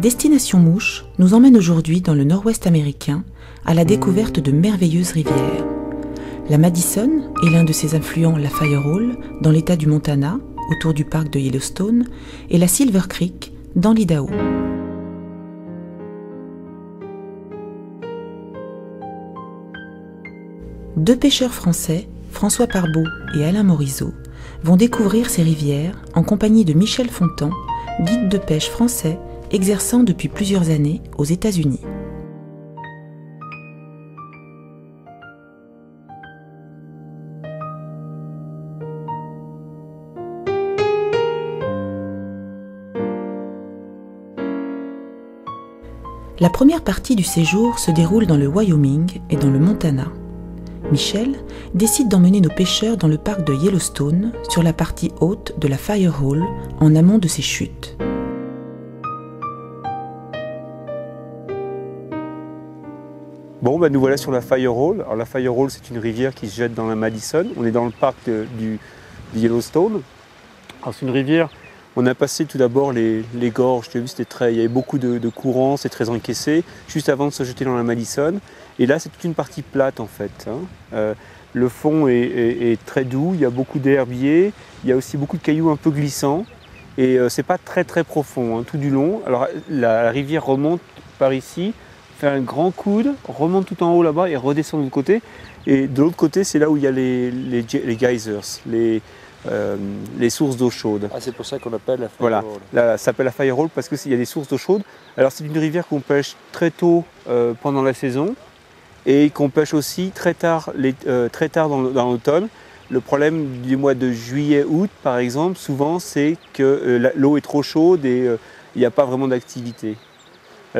Destination Mouche nous emmène aujourd'hui dans le nord-ouest américain à la découverte de merveilleuses rivières. La Madison est l'un de ses affluents, la Firehall, dans l'état du Montana, autour du parc de Yellowstone, et la Silver Creek, dans l'Idaho. Deux pêcheurs français, François Parbeau et Alain Morisot, vont découvrir ces rivières en compagnie de Michel Fontan, guide de pêche français exerçant depuis plusieurs années aux États-Unis. La première partie du séjour se déroule dans le Wyoming et dans le Montana. Michel décide d'emmener nos pêcheurs dans le parc de Yellowstone, sur la partie haute de la Firehall, en amont de ses chutes. Bon, nous voilà sur la Firehall. Alors, la Firehall, c'est une rivière qui se jette dans la Madison. On est dans le parc de Yellowstone. Alors, c'est une rivière, on a passé tout d'abord les gorges. Tu as vu, il y avait beaucoup de courants, c'est très encaissé, juste avant de se jeter dans la Madison. Et là, c'est toute une partie plate, en fait. Le fond est très doux, il y a beaucoup d'herbiers, il y a aussi beaucoup de cailloux un peu glissants. Et c'est pas très profond, tout du long. Alors, la rivière remonte par ici, fait un grand coude, remonte tout en haut là-bas et redescend de l'autre côté. Et de l'autre côté, c'est là où il y a les geysers, les sources d'eau chaude. Ah, c'est pour ça qu'on appelle la Firehall. Voilà, ça s'appelle la Firehall parce qu'il y a des sources d'eau chaude. Alors c'est une rivière qu'on pêche très tôt pendant la saison et qu'on pêche aussi très tard dans l'automne. Le problème du mois de juillet-août, par exemple, souvent c'est que l'eau est trop chaude et il n'y a pas vraiment d'activité.